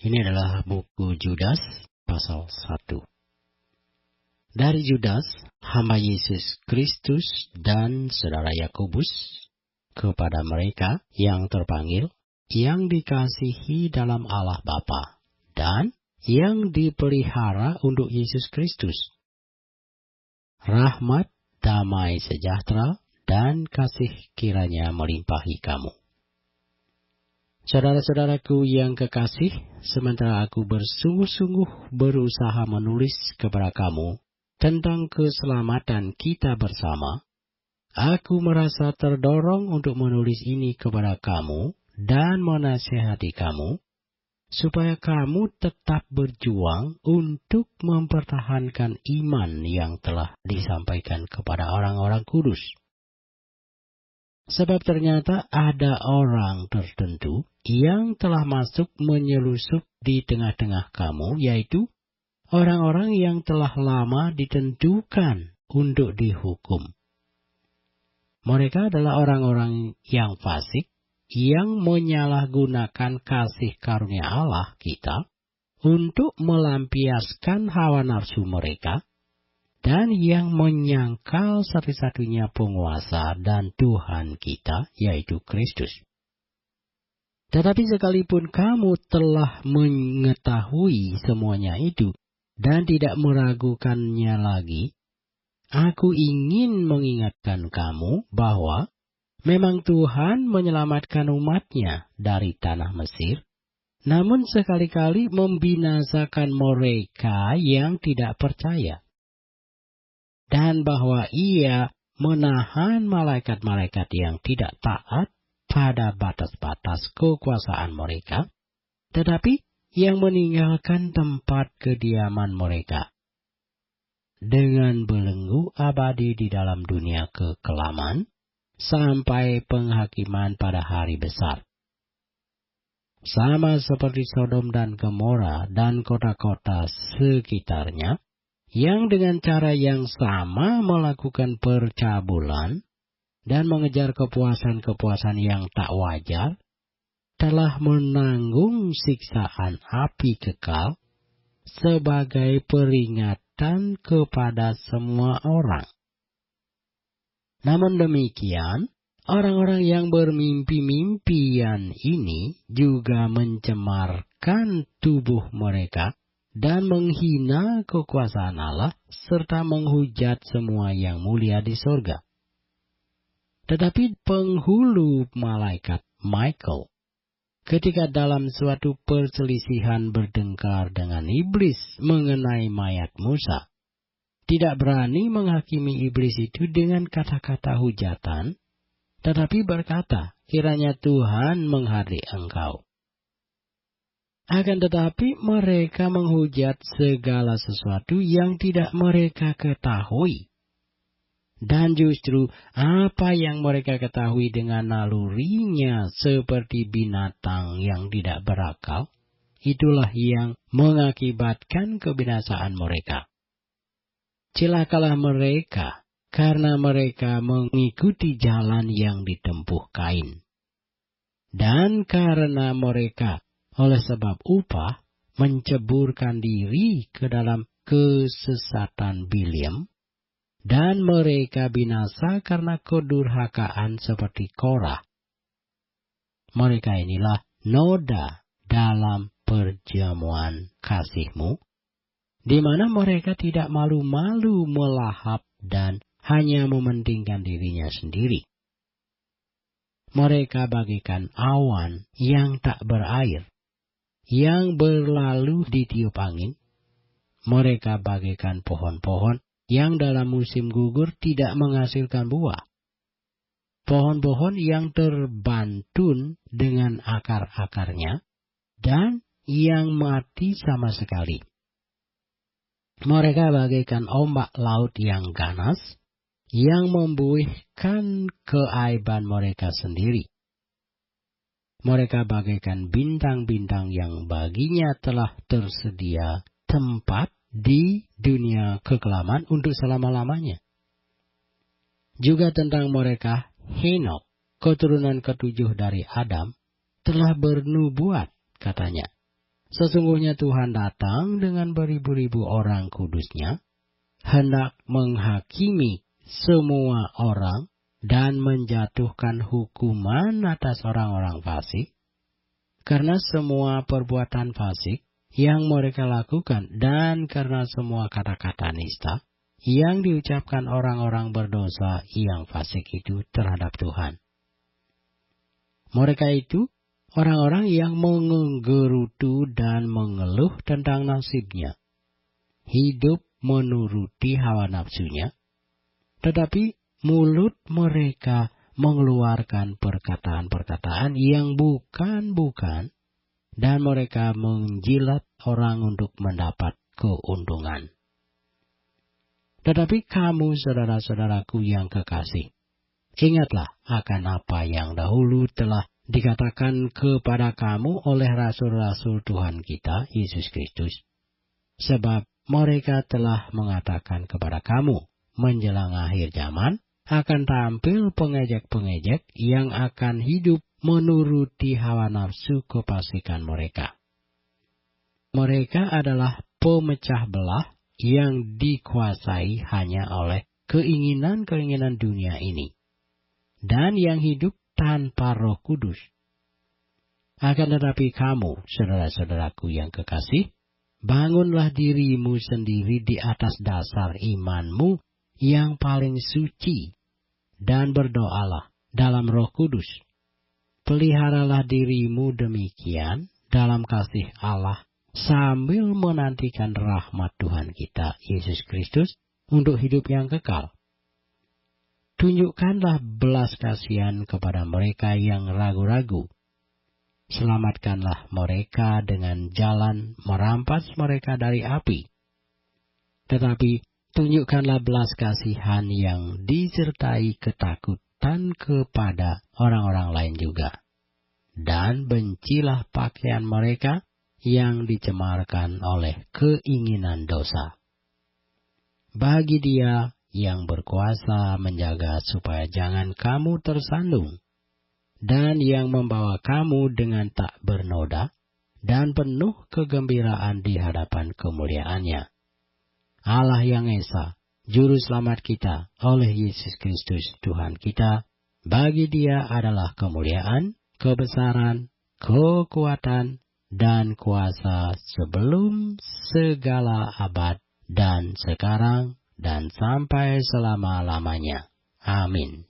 Ini adalah buku Yudas pasal 1. Dari Yudas, hamba Yesus Kristus dan saudara Yakobus, kepada mereka yang terpanggil, yang dikasihi dalam Allah Bapa, dan yang dipelihara untuk Yesus Kristus. Rahmat, damai sejahtera, dan kasih kiranya melimpahi kamu. Saudara-saudaraku yang kekasih, sementara aku bersungguh-sungguh berusaha menulis kepada kamu tentang keselamatan kita bersama, aku merasa terdorong untuk menulis ini kepada kamu dan menasihati kamu, supaya kamu tetap berjuang untuk mempertahankan iman yang telah disampaikan kepada orang-orang kudus. Sebab ternyata ada orang tertentu yang telah masuk menyelusup di tengah-tengah kamu, yaitu orang-orang yang telah lama ditentukan untuk dihukum. Mereka adalah orang-orang yang fasik, yang menyalahgunakan kasih karunia Allah kita untuk melampiaskan hawa nafsu mereka, dan yang menyangkal satu-satunya penguasa dan Tuhan kita, yaitu Kristus. Tetapi sekalipun kamu telah mengetahui semuanya itu dan tidak meragukannya lagi, aku ingin mengingatkan kamu bahwa memang Tuhan menyelamatkan umat-Nya dari tanah Mesir, namun sekali-kali membinasakan mereka yang tidak percaya. Dan bahwa Ia menahan malaikat-malaikat yang tidak taat pada batas-batas kekuasaan mereka, tetapi yang meninggalkan tempat kediaman mereka, dengan belenggu abadi di dalam dunia kekelaman, sampai penghakiman pada hari besar. Sama seperti Sodom dan Gomora dan kota-kota sekitarnya, yang dengan cara yang sama melakukan percabulan dan mengejar kepuasan-kepuasan yang tak wajar, telah menanggung siksaan api kekal sebagai peringatan kepada semua orang. Namun demikian, orang-orang yang bermimpi-mimpian ini juga mencemarkan tubuh mereka dan menghina kekuasaan Allah, serta menghujat semua yang mulia di sorga. Tetapi penghulu malaikat Michael, ketika dalam suatu perselisihan bertengkar dengan iblis mengenai mayat Musa, tidak berani menghakimi iblis itu dengan kata-kata hujatan, tetapi berkata, kiranya Tuhan menghardik engkau. Akan tetapi mereka menghujat segala sesuatu yang tidak mereka ketahui. Dan justru apa yang mereka ketahui dengan nalurinya seperti binatang yang tidak berakal, itulah yang mengakibatkan kebinasaan mereka. Celakalah mereka, karena mereka mengikuti jalan yang ditempuh Kain. Dan karena mereka oleh sebab upah menceburkan diri ke dalam kesesatan Biliam, dan mereka binasa karena kedurhakaan seperti Korah. Mereka inilah noda dalam perjamuan kasih-Mu, di mana mereka tidak malu-malu melahap dan hanya mementingkan dirinya sendiri. Mereka bagaikan awan yang tak berair, yang berlalu ditiup angin. Mereka bagaikan pohon-pohon yang dalam musim gugur tidak menghasilkan buah. Pohon-pohon yang terbantun dengan akar-akarnya dan yang mati sama sekali. Mereka bagaikan ombak laut yang ganas, yang membuihkan keaiban mereka sendiri. Mereka bagaikan bintang-bintang yang baginya telah tersedia tempat di dunia kekelaman untuk selama-lamanya. Juga tentang mereka, Henokh, keturunan ketujuh dari Adam, telah bernubuat, katanya. Sesungguhnya Tuhan datang dengan beribu-ribu orang kudusnya, hendak menghakimi semua orang dan menjatuhkan hukuman atas orang-orang fasik, karena semua perbuatan fasik yang mereka lakukan dan karena semua kata-kata nista yang diucapkan orang-orang berdosa yang fasik itu terhadap Tuhan. Mereka itu orang-orang yang menggerutu dan mengeluh tentang nasibnya, hidup menuruti hawa nafsunya, tetapi mulut mereka mengeluarkan perkataan-perkataan yang bukan-bukan, dan mereka menjilat orang untuk mendapat keuntungan. Tetapi kamu, saudara-saudaraku yang kekasih, ingatlah akan apa yang dahulu telah dikatakan kepada kamu oleh rasul-rasul Tuhan kita, Yesus Kristus. Sebab mereka telah mengatakan kepada kamu, menjelang akhir zaman akan tampil pengejek-pengejek yang akan hidup menuruti hawa nafsu kefasikan mereka. Mereka adalah pemecah belah yang dikuasai hanya oleh keinginan-keinginan dunia ini, dan yang hidup tanpa Roh Kudus. Akan tetapi kamu, saudara-saudaraku yang kekasih, bangunlah dirimu sendiri di atas dasar imanmu yang paling suci, dan berdoalah dalam Roh Kudus. Peliharalah dirimu demikian dalam kasih Allah, sambil menantikan rahmat Tuhan kita, Yesus Kristus, untuk hidup yang kekal. Tunjukkanlah belas kasihan kepada mereka yang ragu-ragu. Selamatkanlah mereka dengan jalan merampas mereka dari api. Tetapi tunjukkanlah belas kasihan yang disertai ketakutan kepada orang-orang lain juga. Dan bencilah pakaian mereka yang dicemarkan oleh keinginan dosa. Bagi Dia yang berkuasa menjaga supaya jangan kamu tersandung, dan yang membawa kamu dengan tak bernoda dan penuh kegembiraan di hadapan kemuliaan-Nya. Allah yang Esa, Juru Selamat kita, oleh Yesus Kristus Tuhan kita, bagi Dia adalah kemuliaan, kebesaran, kekuatan, dan kuasa sebelum segala abad, dan sekarang, dan sampai selama-lamanya. Amin.